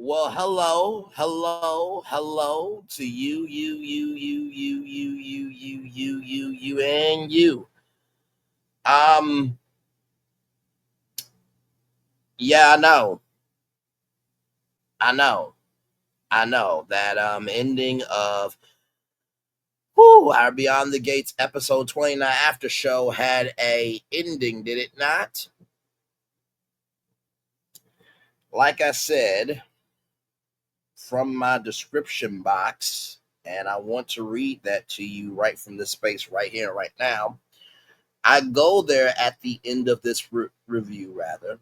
Well, hello to you, and you. Um, yeah, I know, I know that ending of our Beyond the Gates episode 29 after show had a ending, did it not? Like I said, from my description box, and I want to read that to you right from this space right here, right now. I go there at the end of this review, rather,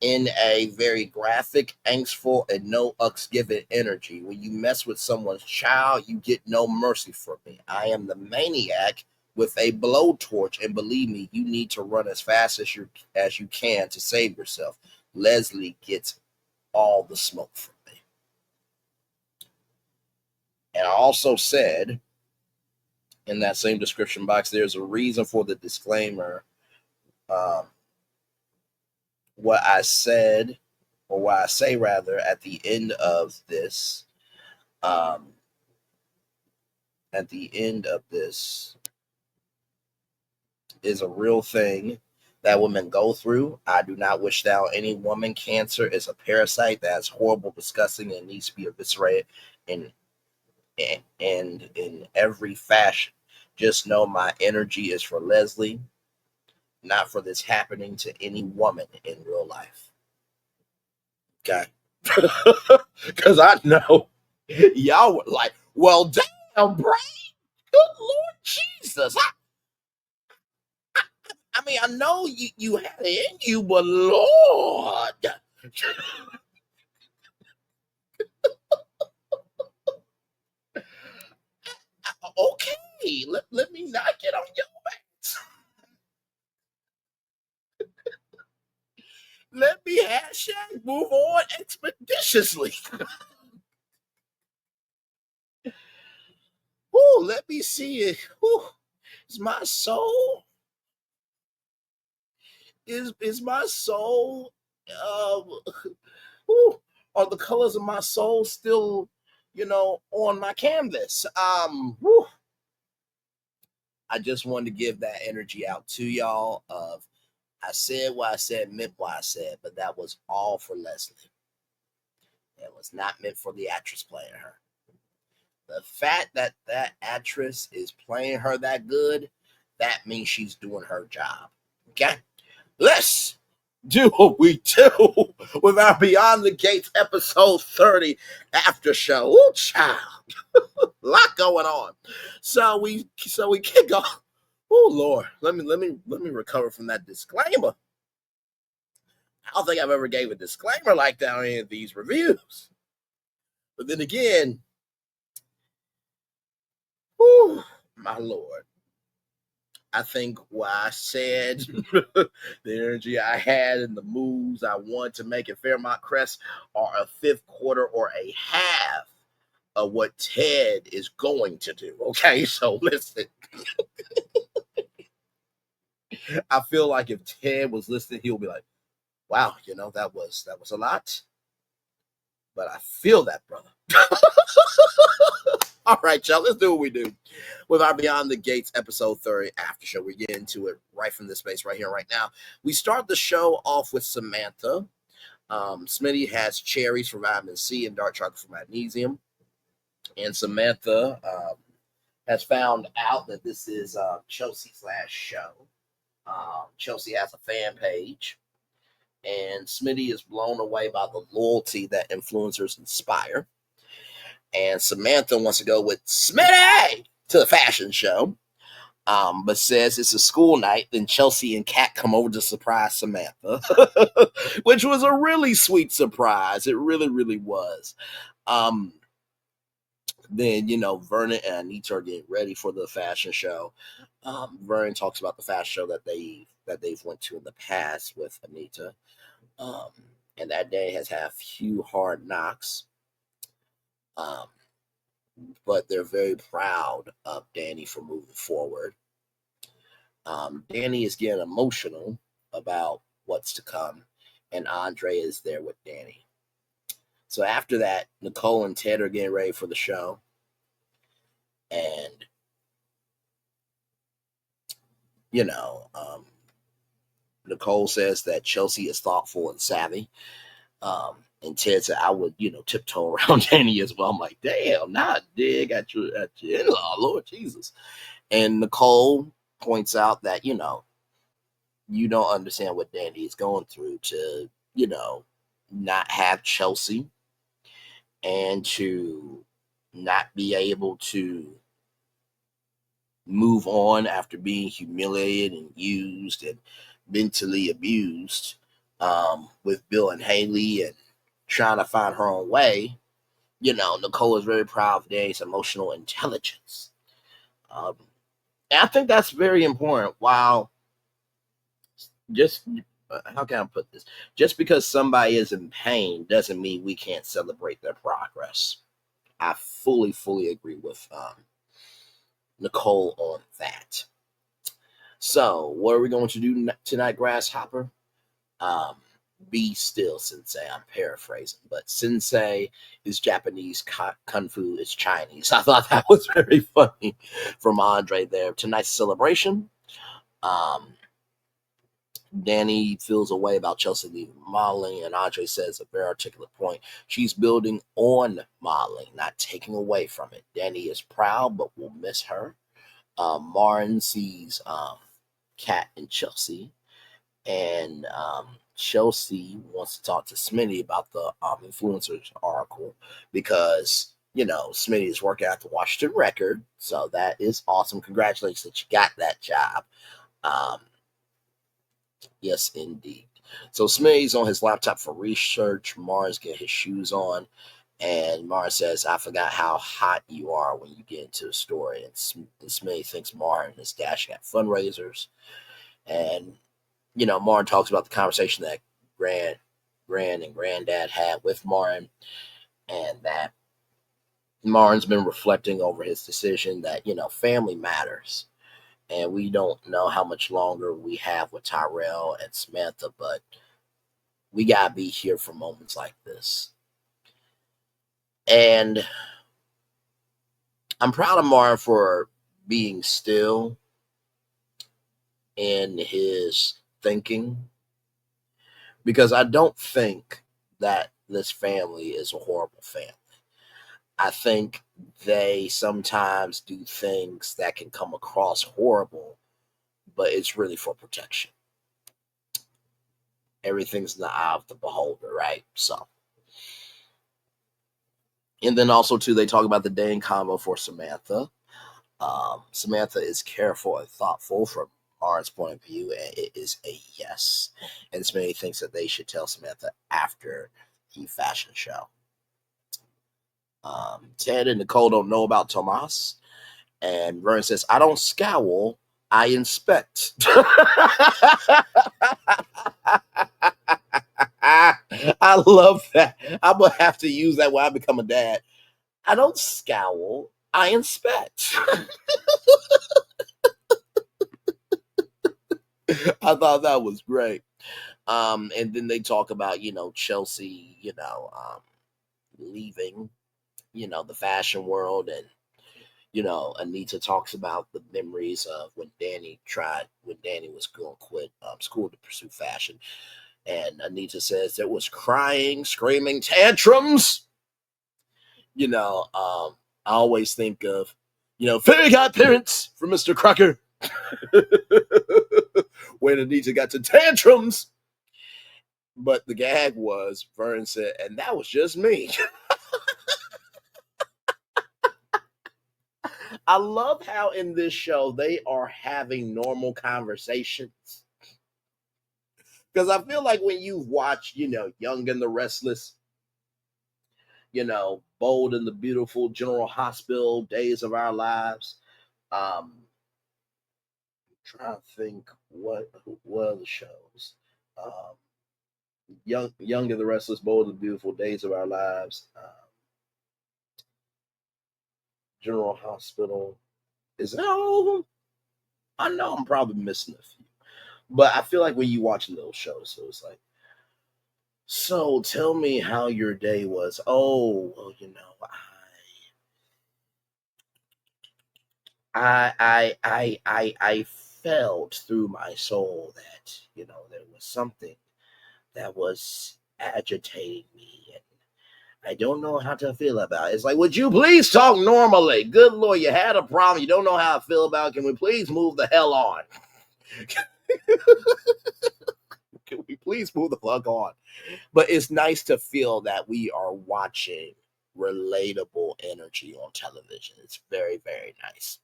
in a very graphic, angstful, and no ucks given energy. When you mess with someone's child, you get no mercy from me. I am the maniac with a blowtorch, and believe me, you need to run as fast as you can to save yourself. Leslie gets all the smoke from me. And I also said in that same description box, there's a reason for the disclaimer. Um, what I said, or what I say rather, at the end of this, um, at the end of this, is a real thing that women go through. I do not wish that on any woman. Cancer is a parasite that's horrible, disgusting, and needs to be eviscerated in and in every fashion. Just know my energy is for Leslie, not for this happening to any woman in real life. Okay. Because I know y'all were like, well, damn, Bray, good Lord Jesus. I mean, I know you had it in you, but Lord. Okay, let me not get on your ass. Let me hashtag move on expeditiously. Ooh, let me see it. Ooh, is my soul is my soul ooh, are the colors of my soul still, on my canvas? I just wanted to give that energy out to y'all of I said what I said, meant what I said, but that was all for Leslie. It was not meant for the actress playing her. The fact that that actress is playing her that good, that means she's doing her job. Okay? Let's do what we do with our Beyond the Gates episode 30 after show. Ooh, child. A lot going on. So we kick off. Oh Lord. Let me recover from that disclaimer. I don't think I've ever gave a disclaimer like that on any of these reviews. But then again, whew, my Lord. I think what I said, the energy I had, and the moves I want to make at Fairmont Crest are a fifth quarter or a half of what Ted is going to do. Okay, so listen, I feel like if Ted was listening, he'll be like, "Wow, that was a lot, but I feel that, brother." All right, y'all, let's do what we do with our Beyond the Gates episode 30 after show. We get into it right from this space right here, right now. We start the show off with Samantha. Smitty has cherries for vitamin C and dark chocolate for magnesium. And Samantha has found out that this is Chelsea's last show. Chelsea has a fan page. And Smitty is blown away by the loyalty that influencers inspire. And Samantha wants to go with Smitty to the fashion show, but says it's a school night. Then Chelsea and Kat come over to surprise Samantha, which was a really sweet surprise. It really, really was. Um, then Vernon and Anita are getting ready for the fashion show. Vernon talks about the fashion show that they've went to in the past with Anita, um, and that day has had a few hard knocks. Um, but they're very proud of Dani for moving forward. Dani is getting emotional about what's to come, and Andre is there with Dani. So after that, Nicole and Ted are getting ready for the show. And, Nicole says that Chelsea is thoughtful and savvy. And Ted said, I would, tiptoe around Dani as well. I'm like, damn, not dig at your in-law, Lord Jesus. And Nicole points out that, you don't understand what Dani is going through to, not have Chelsea and to not be able to move on after being humiliated and used and mentally abused with Bill and Haley and trying to find her own way. Nicole is very proud of Dani's emotional intelligence. And I think that's very important. While just, how can I put this? Just because somebody is in pain doesn't mean we can't celebrate their progress. I fully agree with Nicole on that. So, what are we going to do tonight, Grasshopper? Be still, Sensei. I'm paraphrasing, but Sensei is Japanese, Kung Fu is Chinese. I thought that was very funny from Andre there. Tonight's celebration. Dani feels a way about Chelsea leaving modeling, and Andre says a very articulate point. She's building on modeling, not taking away from it. Dani is proud, but will miss her. Martin sees Kat and Chelsea, and Chelsea wants to talk to Smitty about the influencers article because, Smitty is working at the Washington Record. So that is awesome. Congratulations that you got that job. Yes, indeed. So Smitty's on his laptop for research. Mars get his shoes on. And Mars says, I forgot how hot you are when you get into a story. And Smitty thinks Martin is dashing at fundraisers. And, Martin talks about the conversation that Gran and Granddad had with Martin. And that Martin's been reflecting over his decision that, family matters. And we don't know how much longer we have with Tyrell and Samantha, but we got to be here for moments like this. And I'm proud of Martin for being still in his thinking, because I don't think that this family is a horrible family. I think they sometimes do things that can come across horrible, but it's really for protection. Everything's in the eye of the beholder, right? So, and then also too, they talk about the dating combo for Samantha. Samantha is careful and thoughtful from Martin's point of view, and it is a yes. And Smitty thinks that they should tell Samantha after the fashion show. Ted and Nicole don't know about Tomas, and Vernon says, I don't scowl, I inspect. I love that. I'm going to have to use that when I become a dad. I don't scowl, I inspect. I thought that was great. And then they talk about, Chelsea, leaving, the fashion world. And, Anita talks about the memories of when Dani was going to quit school to pursue fashion. And Anita says there was crying, screaming, tantrums. I always think of, fairy godparents from Mr. Crocker. When Anita got to tantrums. But the gag was, Vern said, and that was just me. I love how in this show they are having normal conversations. Because I feel like when you watch, Young and the Restless, Bold and the Beautiful, General Hospital, Days of Our Lives, I'm trying to think what other shows. Young and the Restless, Bold and the Beautiful, Days of Our Lives, General Hospital. Is that all of them? I know I'm probably missing a few. But I feel like when you watching those shows, so it's like, So tell me how your day was. Oh, well, I felt through my soul that there was something that was agitating me, and I don't know how to feel about it. It's like, would you please talk normally? Good Lord, you had a problem. You don't know how I feel about it. Can we please move the hell on? Can we please move the fuck on? But it's nice to feel that we are watching relatable energy on television. It's very, very nice.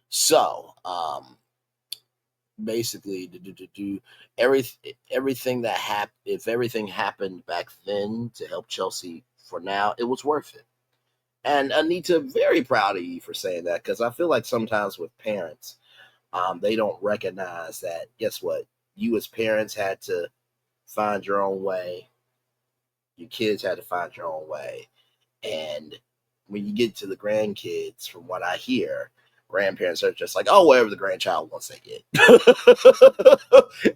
So, basically, every everything that happened, if everything happened back then to help Chelsea for now, it was worth it. And Anita, very proud of you for saying that, because I feel like sometimes with parents, they don't recognize that. Guess what? You as parents had to find your own way. Your kids had to find your own way. And when you get to the grandkids, from what I hear, grandparents are just like, oh, whatever the grandchild wants, they get.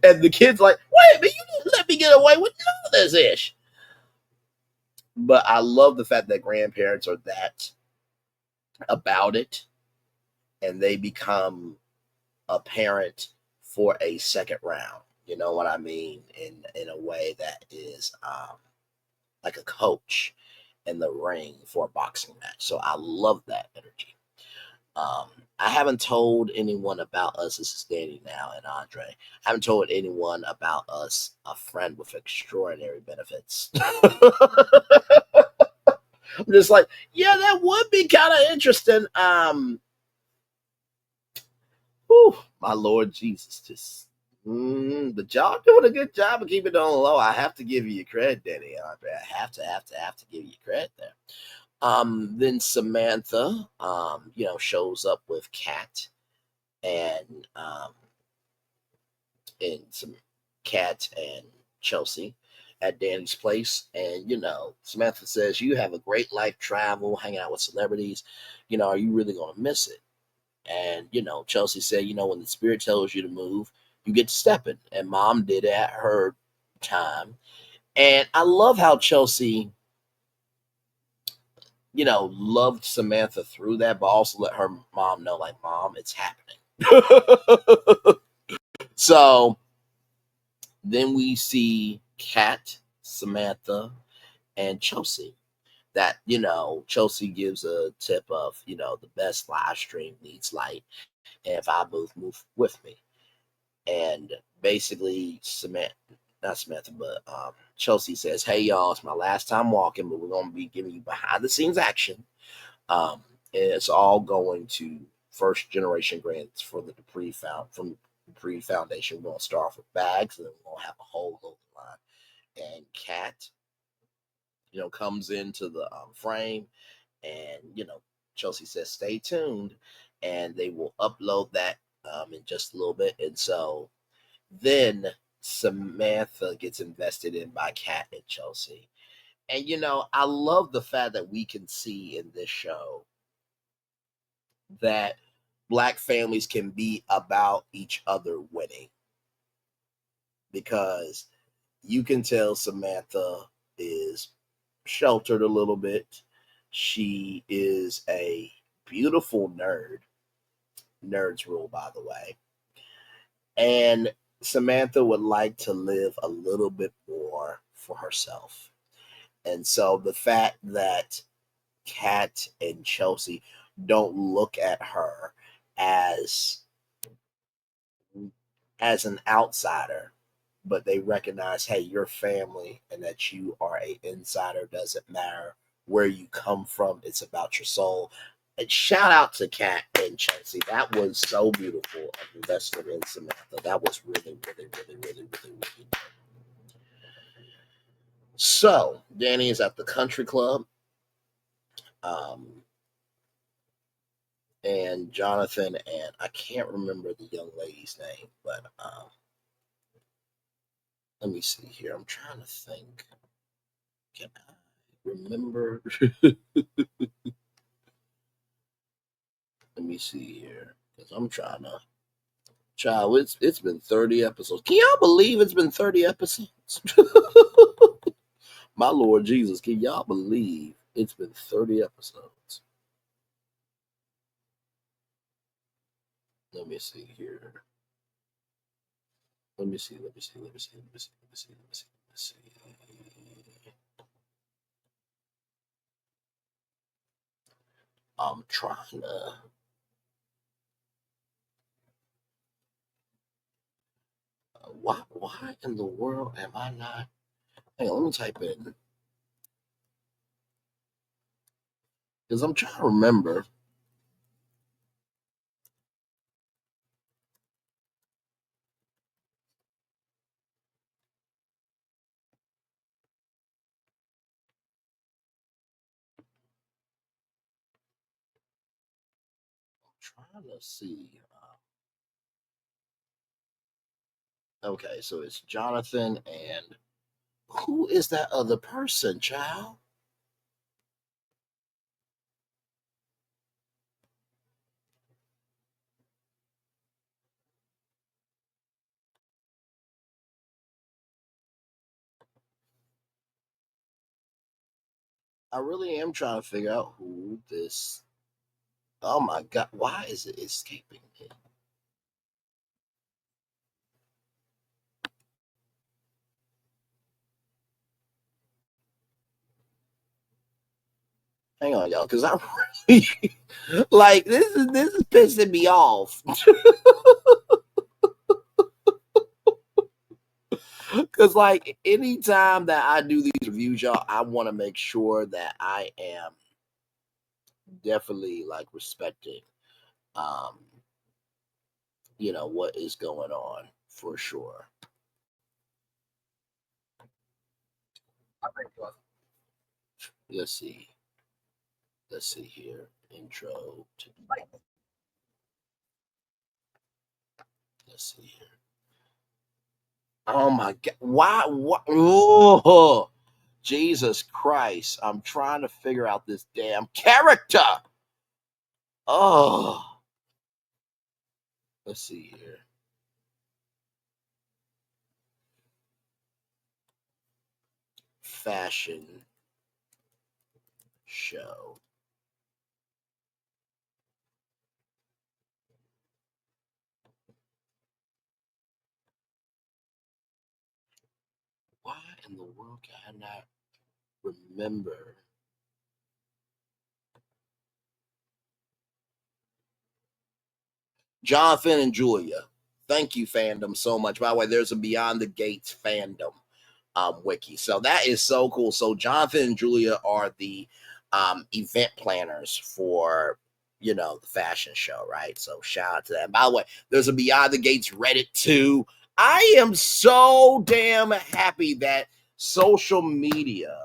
And the kid's like, wait, but you didn't let me get away with none of this ish. But I love the fact that grandparents are that about it, and they become a parent for a second round. You know what I mean? In a way that is like a coach in the ring for a boxing match. So I love that energy. Um, I haven't told anyone about us. This is Danny now and Andre. I haven't told anyone about us, a friend with extraordinary benefits. I'm just like, yeah, that would be kind of interesting. Whew, my Lord Jesus, just but y'all doing a good job of keeping it on low. I have to give you credit, Danny. Andre. I have to give you credit there. Then Samantha, shows up with Kat and some Kat and Chelsea at Danny's place, and Samantha says, "You have a great life, travel, hanging out with celebrities. Are you really gonna miss it?" And Chelsea said, "When the spirit tells you to move, you get to step in." And Mom did it at her time, and I love how Chelsea loved Samantha through that, but also let her mom know, like, Mom, it's happening. So then we see Kat, Samantha, and Chelsea. That, Chelsea gives a tip of, the best live stream needs light. And if I move with me. And basically, not Samantha, but Chelsea says, "Hey, y'all, it's my last time walking, but we're going to be giving you behind the scenes action. And it's all going to first generation grants for the Dupree Foundation. We're gonna start off with bags, and then we're gonna have a whole local line." And Kat, comes into the frame, and Chelsea says, "Stay tuned," and they will upload that in just a little bit. And so then Samantha gets invested in by Kat and Chelsea. And I love the fact that we can see in this show that Black families can be about each other winning, because you can tell Samantha is sheltered a little bit. She is a beautiful nerd. Nerds rule, by the way. And Samantha would like to live a little bit more for herself. And so the fact that Kat and Chelsea don't look at her as an outsider, but they recognize, hey, you're family, and that you are a insider. Doesn't matter where you come from. It's about your soul. And shout out to Kat and Chelsea. That was so beautiful of investment in Samantha. That was really, really, really, really, really, really good. So Danny is at the country club. Um, and Jonathan, and I can't remember the young lady's name, but let me see here. I'm trying to think. Can I remember? Let me see here, because I'm trying to Child, it's been 30 episodes. Can y'all believe it's been 30 episodes? My Lord Jesus, can y'all believe it's been 30 episodes? Let me see here. Let me see. I'm trying to. Why in the world am I not? Hang on, let me type in. Because I'm trying to remember. Trying to see. Okay, so it's Jonathan and who is that other person, child? I really am trying to figure out who this. Oh my God, why is it escaping me? Hang on, y'all, because I really like this is pissing me off. Because like anytime that I do these reviews, y'all, I want to make sure that I am definitely like respecting, um, what is going on for sure. Let's see. Let's see here. Intro to. Let's see here. Oh my God! Why? What? Oh, Jesus Christ! I'm trying to figure out this damn character. Oh, let's see here. Fashion show. Why in the world can I not remember? Jonathan and Julia. Thank you, fandom, so much. By the way, there's a Beyond the Gates fandom wiki. So that is so cool. So Jonathan and Julia are the event planners for the fashion show, right? So shout out to that. By the way, there's a Beyond the Gates Reddit too. I am so damn happy that social media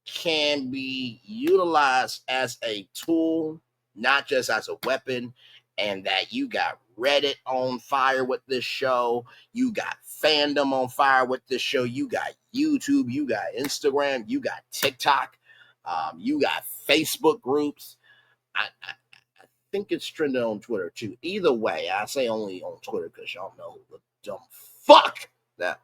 can be utilized as a tool, not just as a weapon, and that you got Reddit on fire with this show, you got fandom on fire with this show, you got YouTube, you got Instagram, you got TikTok, you got Facebook groups. I think it's trending on Twitter too. Either way, I say only on Twitter because y'all know the dumb fuck that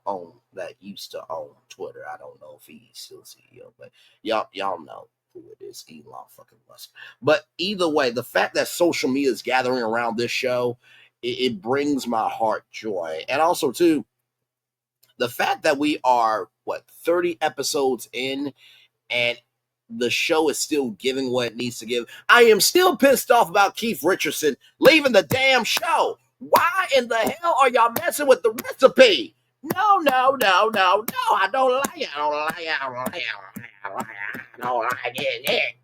used to own Twitter. I don't know if he's still CEO, but y'all know who it is, Elon fucking Musk. But either way, the fact that social media is gathering around this show, it brings my heart joy, and also too the fact that we are 30 episodes in and the show is still giving what it needs to give. I am still pissed off about Keith Richardson leaving the damn show. Why in the hell are y'all messing with the recipe? No, no, no, no, no. I don't like it. I don't like it. I don't like it. I don't like it.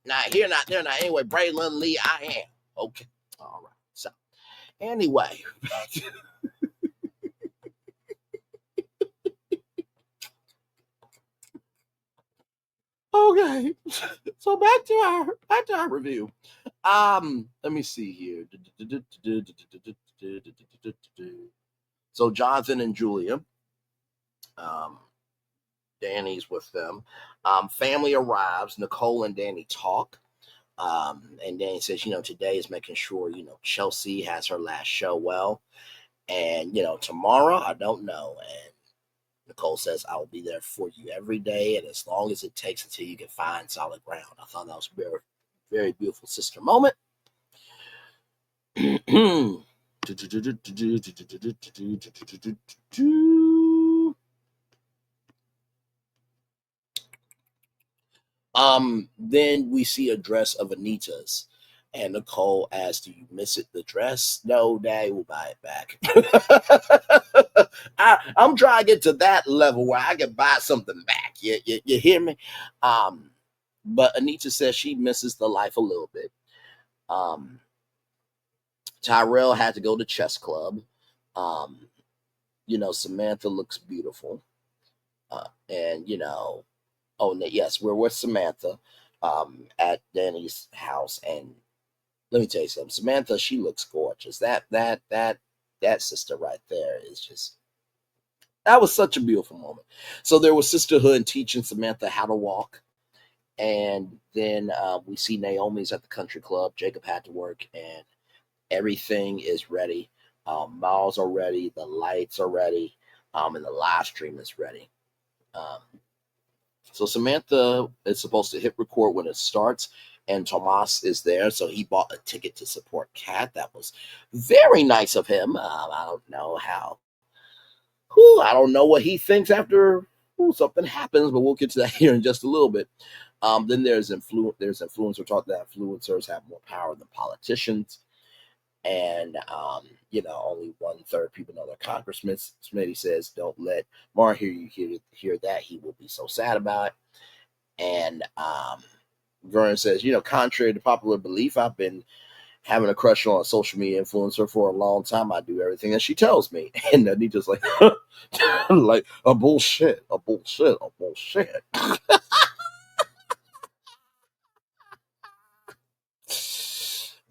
Not here, not there, not anyway. Braylon Lee, I am. Okay. All right. So, anyway. Okay. So back to our review. Let me see here. So Jonathan and Julia, um, Danny's with them. Family arrives. Nicole and Danny talk. And then he says, today is making sure, Chelsea has her last show well. And, tomorrow, I don't know. And Nicole says, I will be there for you every day and as long as it takes until you can find solid ground. I thought that was a very, very beautiful sister moment. Then we see a dress of Anita's. And Nicole asks, do you miss it, the dress? No, Daddy will buy it back. I'm trying to get to that level where I can buy something back. You hear me? But Anita says she misses the life a little bit. Tyrell had to go to chess club. Samantha looks beautiful. And, yes, we're with Samantha at Dani's house. And let me tell you something. Samantha, she looks gorgeous. That sister right there is just, that was such a beautiful moment. So there was sisterhood and teaching Samantha how to walk. And then we see Naomi's at the country club. Jacob had to work and everything is ready. Miles are ready. The lights are ready. And the live stream is ready. So Samantha is supposed to hit record when it starts. And Tomas is there, so he bought a ticket to support Kat. That was very nice of him. I don't know how. I don't know what he thinks after something happens, but we'll get to that here in just a little bit. Then there's influence. There's influence. We're talking that influencers have more power than politicians, and only 1/3 people know their congressmen. Smitty says, "Don't let Mar hear you hear that. He will be so sad about it." And Vern says, contrary to popular belief, I've been having a crush on a social media influencer for a long time. I do everything that she tells me. And Anita's like, like a bullshit.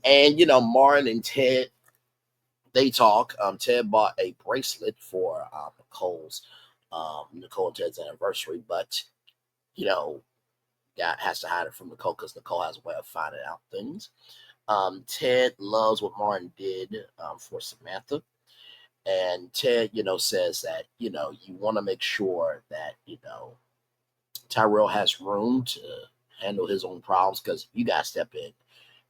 And, Martin and Ted, they talk. Ted bought a bracelet for Nicole and Ted's anniversary, but, God has to hide it from Nicole because Nicole has a way of finding out things. Ted loves what Martin did for Samantha. And Ted, says that, you want to make sure that, Tyrell has room to handle his own problems because if you guys step in,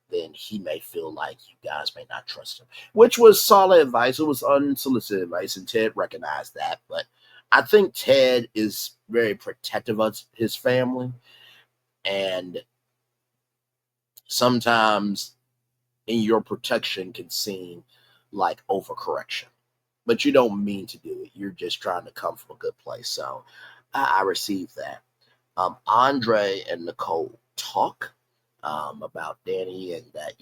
then he may feel like you guys may not trust him, which was solid advice. It was unsolicited advice, and Ted recognized that. But I think Ted is very protective of his family. And sometimes in your protection can seem like overcorrection, but you don't mean to do it. You're just trying to come from a good place. So I received that. Andre and Nicole talk about Dani and that,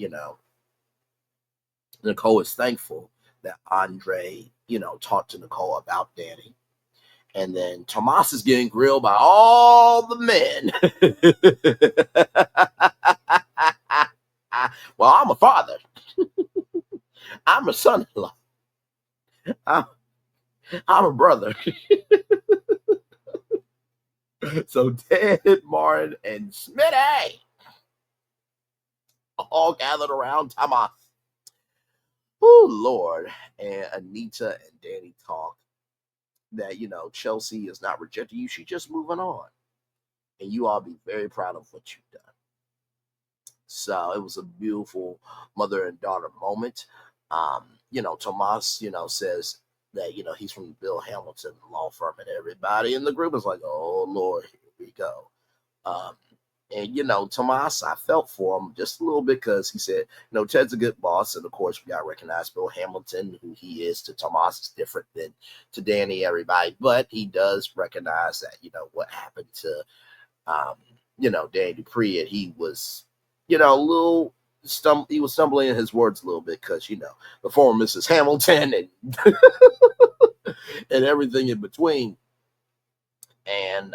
Nicole is thankful that Andre, talked to Nicole about Dani. And then Tomas is getting grilled by all the men. Well, I'm a father. I'm a son-in-law. I'm a brother. So Ted, Martin, and Smitty all gathered around Tomas. Oh, Lord. And Anita and Dani talk that, Chelsea is not rejecting you. She's just moving on. And you all be very proud of what you've done. So it was a beautiful mother and daughter moment. Tomas, says that, he's from the Bill Hamilton law firm, and everybody in the group is like, oh, Lord, here we go. And, Tomas, I felt for him just a little bit because he said, Ted's a good boss. And, of course, we got to recognize Bill Hamilton, who he is to Tomas is different than to Dani, everybody. But he does recognize that, what happened to, Dani Dupree. And he was, a little he was stumbling in his words a little bit because, the former Mrs. Hamilton and, and everything in between. And,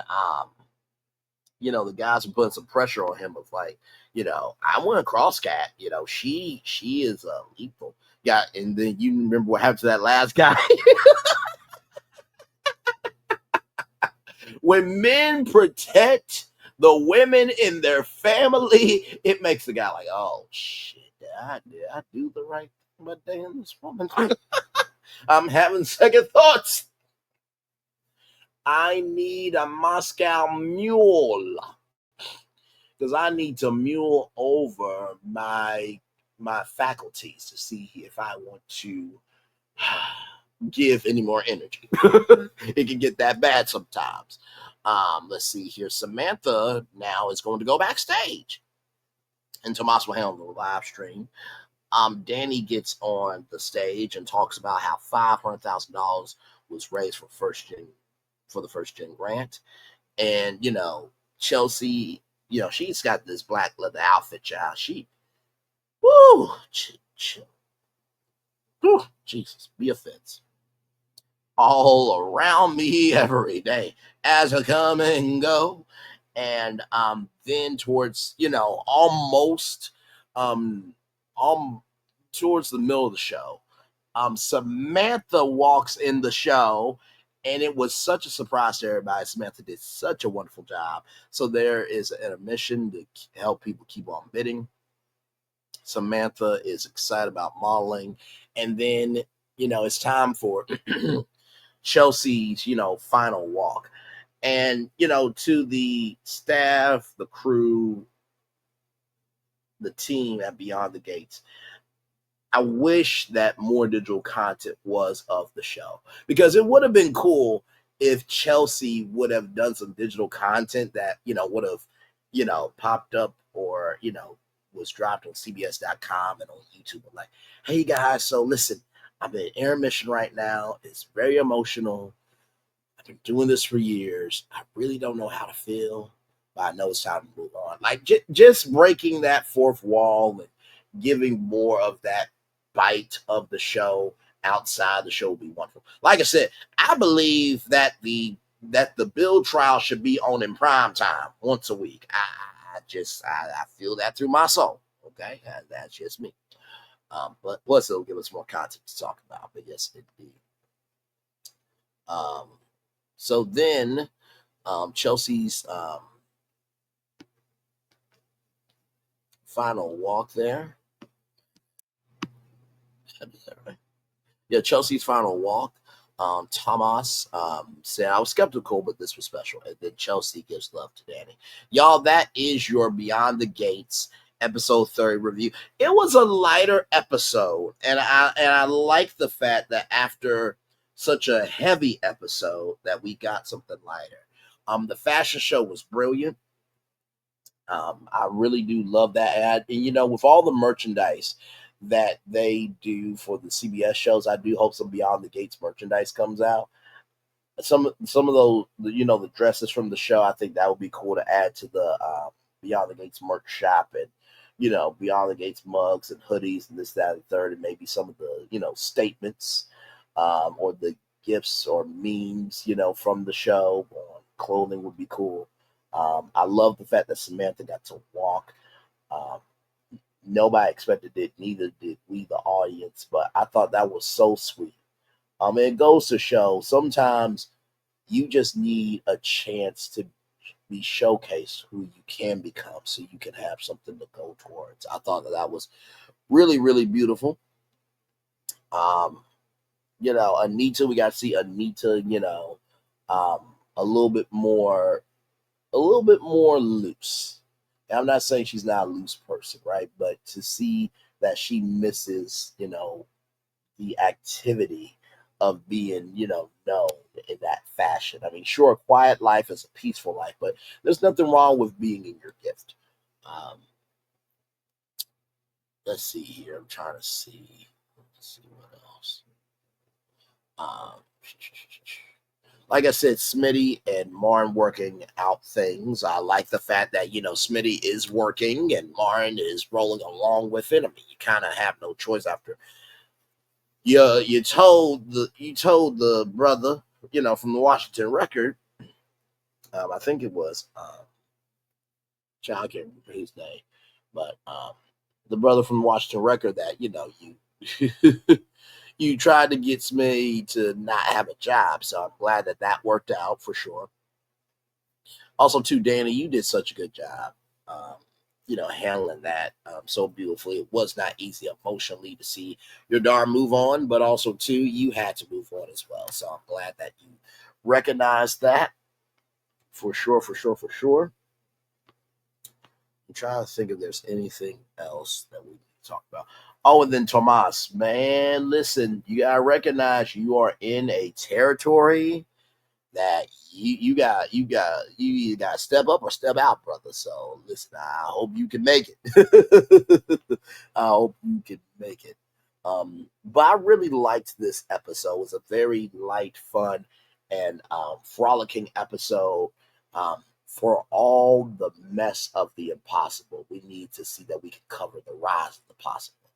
the guys were putting some pressure on him of like, I want to cross cat, she is lethal. Yeah, and then you remember what happened to that last guy? When men protect the women in their family, it makes the guy like, oh shit, did I do the right thing by dating this woman? I'm having second thoughts. I need a Moscow mule because I need to mule over my faculties to see if I want to give any more energy. It can get that bad sometimes. Let's see here. Samantha now is going to go backstage, and Tomas will handle the live stream. Dani gets on the stage and talks about how $500,000 was raised for the first gen grant, and Chelsea, she's got this black leather outfit, child. Woo, Jesus, be a fence all around me every day as I come and go. And then towards almost towards the middle of the show, Samantha walks in the show, and it was such a surprise to everybody. Samantha did such a wonderful job. So there is an intermission to help people keep on bidding. Samantha is excited about modeling, and then it's time for Chelsea's final walk. And to the staff, the crew, the team at Beyond the Gates, I wish that more digital content was of the show, because it would have been cool if Chelsea would have done some digital content that would have popped up, or was dropped on CBS.com and on YouTube. I'm like, hey guys, so listen, I'm in intermission right now. It's very emotional. I've been doing this for years. I really don't know how to feel, but I know it's time to move on. Like just breaking that fourth wall and giving more of that bite of the show outside the show would be wonderful. Like I said, I believe that the bill trial should be on in prime time once a week. I feel that through my soul. Okay, that's just me. But plus it'll give us more content to talk about. But yes, indeed. So then Chelsea's final walk there. Yeah, Chelsea's final walk. Tomas said, I was skeptical, but this was special. And then Chelsea gives love to Dani. Y'all, that is your Beyond the Gates episode 30 review. It was a lighter episode, and I like the fact that after such a heavy episode that we got something lighter. The fashion show was brilliant. I really do love that ad. And with all the merchandise that they do for the CBS shows, I do hope some Beyond the Gates merchandise comes out. Some of those, the dresses from the show, I think that would be cool to add to the Beyond the Gates merch shop, and Beyond the Gates mugs and hoodies and this, that, and third, and maybe some of the statements or the gifts or memes from the show. Clothing would be cool. I love the fact that Samantha got to walk. Nobody expected it, neither did we, the audience, but I thought that was so sweet. It goes to show sometimes you just need a chance to be showcased who you can become, so you can have something to go towards. I thought that was really, really beautiful. Anita, we got to see Anita, a little bit more loose. And I'm not saying she's not a loose person, right? But to see that she misses, the activity of being, known in that fashion. I mean, sure, a quiet life is a peaceful life, but there's nothing wrong with being in your gift. Let's see here. I'm trying to see. Let's see what else. Like I said, Smitty and Marn working out things. I like the fact that, Smitty is working and Marn is rolling along with it. I mean, you kind of have no choice after you told the brother, from the Washington Record. I think it was I can't remember his name, but the brother from the Washington Record that, you you tried to get me to not have a job. So I'm glad that worked out for sure. Also, too, Danny, you did such a good job, handling that so beautifully. It was not easy emotionally to see your darn move on, but also, too, you had to move on as well. So I'm glad that you recognized that for sure, for sure, for sure. I'm trying to think if there's anything else that we need to talk about. Oh, and then Tomas, man, listen, you gotta recognize you are in a territory that you either got to step up or step out, brother. So listen, I hope you can make it. I hope you can make it. But I really liked this episode. It was a very light, fun, and frolicking episode. For all the mess of the impossible, we need to see that we can cover the rise of the possible.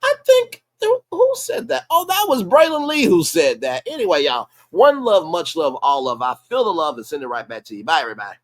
I think who said that? Oh, that was Braylon Lee who said that. Anyway, y'all, one love, much love, all love. I feel the love and send it right back to you. Bye, everybody.